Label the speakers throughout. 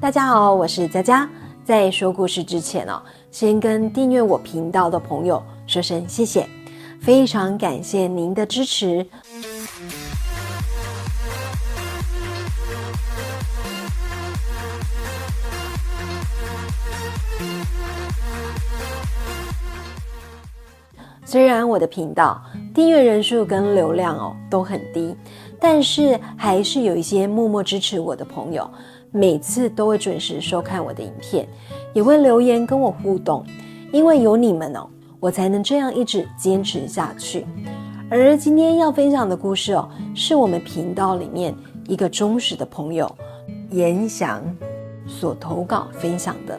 Speaker 1: 大家好，我是佳佳。在说故事之前先跟订阅我频道的朋友说声谢谢，非常感谢您的支持。虽然我的频道订阅人数跟流量都很低，但是还是有一些默默支持我的朋友，每次都会准时收看我的影片，也会留言跟我互动。因为有你们我才能这样一直坚持下去。而今天要分享的故事是我们频道里面一个忠实的朋友严翔所投稿分享的。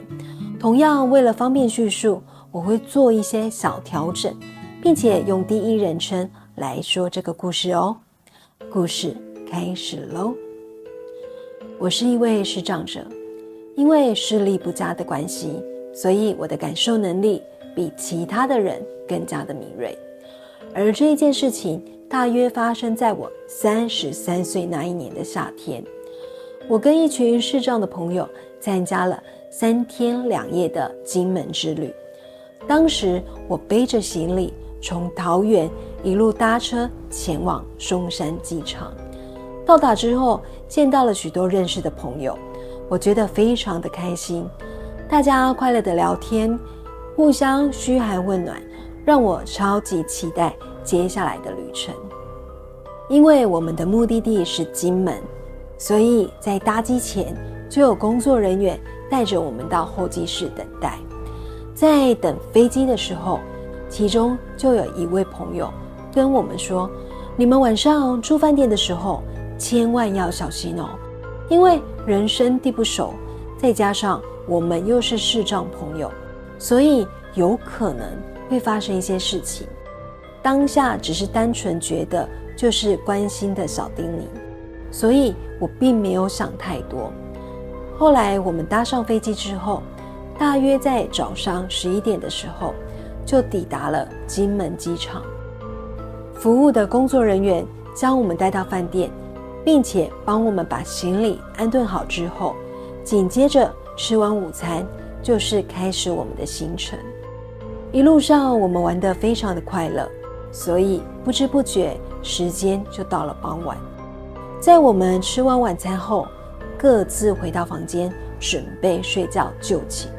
Speaker 1: 同样为了方便叙述，我会做一些小调整，并且用第一人称来说这个故事哦。故事开始咯。我是一位视障者，因为视力不佳的关系，所以我的感受能力比其他的人更加的敏锐。而这一件事情大约发生在我33岁那一年的夏天。我跟一群视障的朋友参加了3天2夜的金门之旅。当时我背着行李从桃园一路搭车前往松山机场。到达之后见到了许多认识的朋友，我觉得非常的开心。大家快乐的聊天，互相嘘寒问暖，让我超级期待接下来的旅程。因为我们的目的地是金门，所以在搭机前就有工作人员带着我们到候机室等待。在等飞机的时候，其中就有一位朋友跟我们说，你们晚上住饭店的时候千万要小心因为人生地不熟，再加上我们又是视障朋友，所以有可能会发生一些事情。当下只是单纯觉得就是关心的小叮咛，所以我并没有想太多。后来我们搭上飞机之后，大约在早上11点的时候就抵达了金门机场。服务的工作人员将我们带到饭店，并且帮我们把行李安顿好之后，紧接着吃完午餐就是开始我们的行程。一路上我们玩得非常的快乐，所以不知不觉时间就到了傍晚。在我们吃完晚餐后，各自回到房间准备睡觉就寝。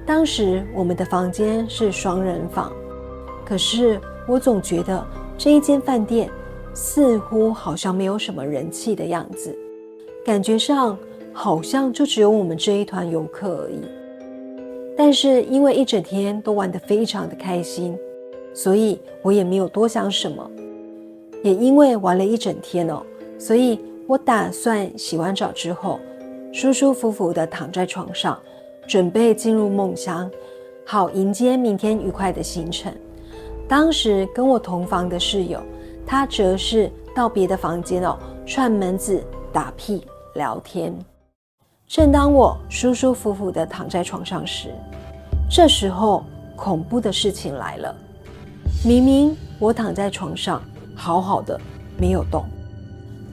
Speaker 1: 当时我们的房间是双人房，可是我总觉得这一间饭店似乎好像没有什么人气的样子，感觉上好像就只有我们这一团游客而已。但是因为一整天都玩得非常的开心，所以我也没有多想什么。也因为玩了一整天所以我打算洗完澡之后舒舒服服地躺在床上，准备进入梦乡，好迎接明天愉快的行程。当时跟我同房的室友，他则是到别的房间串门子打屁聊天。正当我舒舒服服地躺在床上时，这时候恐怖的事情来了。明明我躺在床上好好的没有动，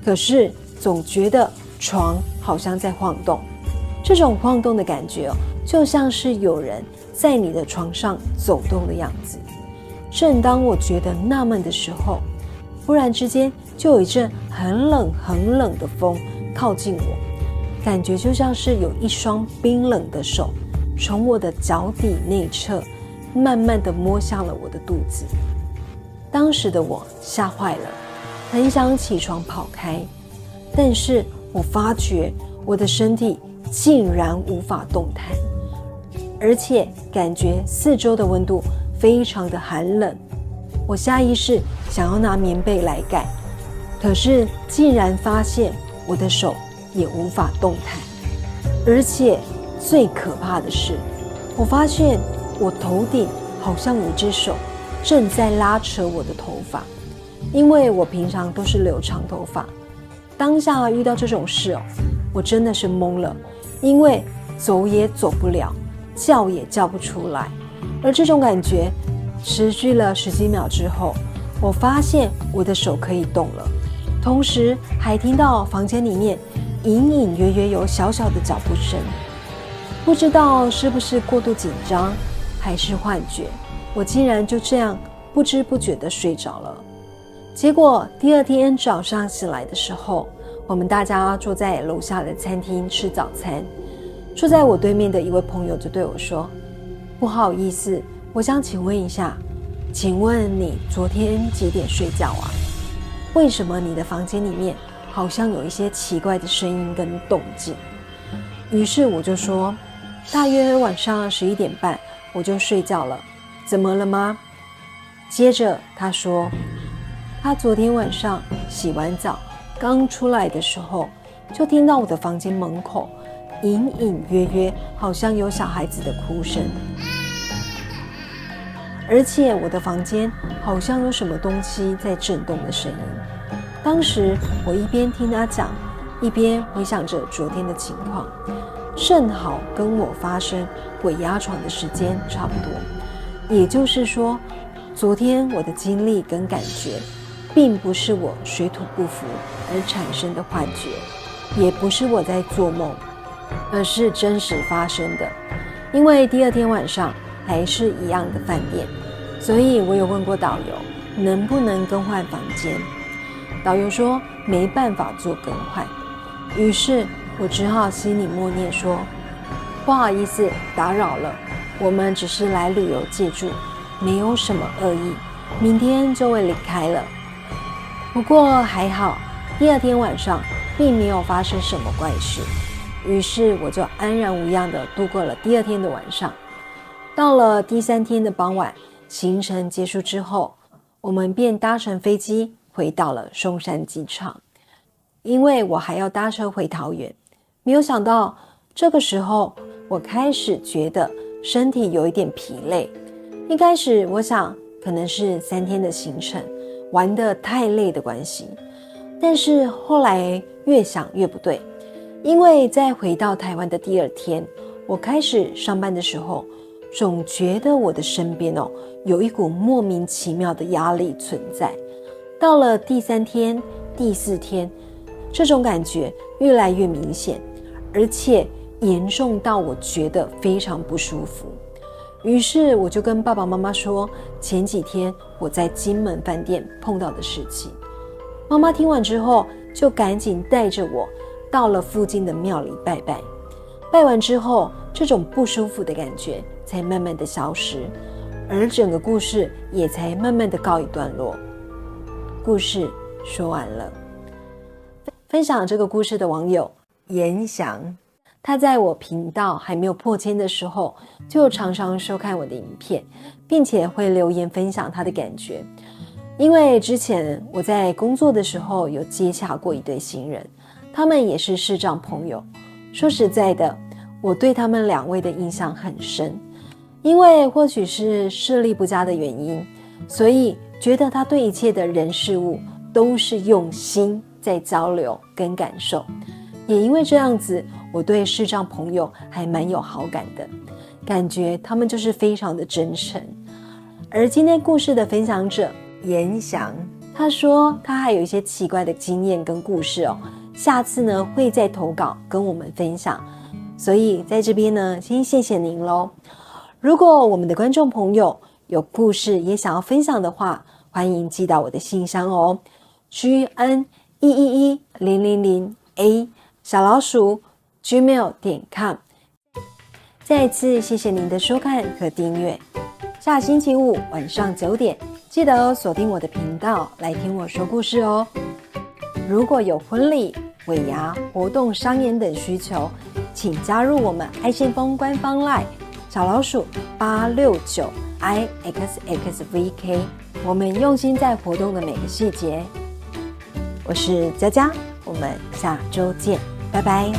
Speaker 1: 可是总觉得床好像在晃动。这种晃动的感觉就像是有人在你的床上走动的样子。正当我觉得纳闷的时候，忽然之间就有一阵很冷很冷的风靠近我，感觉就像是有一双冰冷的手从我的脚底内侧慢慢地摸向了我的肚子。当时的我吓坏了，很想起床跑开，但是我发觉我的身体竟然无法动弹，而且感觉四周的温度非常的寒冷。我下意识想要拿棉被来盖，可是竟然发现我的手也无法动弹。而且最可怕的是，我发现我头顶好像有一只手正在拉扯我的头发。因为我平常都是留长头发，当下遇到这种事我真的是懵了，因为走也走不了，叫也叫不出来。而这种感觉持续了10几秒之后，我发现我的手可以动了，同时还听到房间里面隐隐约约有小小的脚步声。不知道是不是过度紧张还是幻觉，我竟然就这样不知不觉地睡着了。结果第二天早上醒来的时候，我们大家坐在楼下的餐厅吃早餐，坐在我对面的一位朋友就对我说，不好意思，我想请问一下，请问你昨天几点睡觉啊？为什么你的房间里面好像有一些奇怪的声音跟动静？于是我就说，大约晚上11点半我就睡觉了，怎么了吗？接着他说，他昨天晚上洗完澡刚出来的时候，就听到我的房间门口隐隐约约好像有小孩子的哭声，而且我的房间好像有什么东西在震动的声音。当时我一边听他讲，一边回想着昨天的情况，正好跟我发生鬼压床的时间差不多。也就是说，昨天我的经历跟感觉并不是我水土不服而产生的幻觉，也不是我在做梦，而是真实发生的。因为第二天晚上还是一样的饭店，所以我有问过导游能不能更换房间。导游说没办法做更换，于是我只好心里默念说，不好意思打扰了，我们只是来旅游借住，没有什么恶意，明天就会离开了。不过还好，第二天晚上并没有发生什么怪事，于是我就安然无恙地度过了第二天的晚上。到了第三天的傍晚，行程结束之后，我们便搭乘飞机回到了松山机场，因为我还要搭车回桃园。没有想到这个时候我开始觉得身体有一点疲累。一开始我想可能是3天的行程玩得太累的关系，但是后来越想越不对，因为在回到台湾的第二天，我开始上班的时候，总觉得我的身边有一股莫名其妙的压力存在。到了第3天、第4天，这种感觉越来越明显，而且严重到我觉得非常不舒服。于是我就跟爸爸妈妈说前几天我在金门饭店碰到的事情。妈妈听完之后就赶紧带着我到了附近的庙里拜拜。拜完之后，这种不舒服的感觉才慢慢的消失，而整个故事也才慢慢的告一段落。故事说完了。分享这个故事的网友严翔，他在我频道还没有破千的时候，就常常收看我的影片，并且会留言分享他的感觉。因为之前我在工作的时候有接洽过一对新人，他们也是视障朋友。说实在的，我对他们2位的印象很深，因为或许是视力不佳的原因，所以觉得他对一切的人事物都是用心在交流跟感受。也因为这样子，我对视障朋友还蛮有好感的，感觉他们就是非常的真诚。而今天故事的分享者严翔，他说他还有一些奇怪的经验跟故事下次呢会再投稿跟我们分享。所以在这边呢，先谢谢您咯。如果我们的观众朋友有故事也想要分享的话，欢迎寄到我的信箱gn111000a@gmail.com。 再次谢谢您的收看和订阅。下星期五晚上9点，记得锁定我的频道来听我说故事哦。如果有婚礼、尾牙、活动、商演等需求，请加入我们爱信封官方 LINE 小老鼠869IXXVK， 我们用心在活动的每个细节。我是佳佳，我们下周见，拜拜。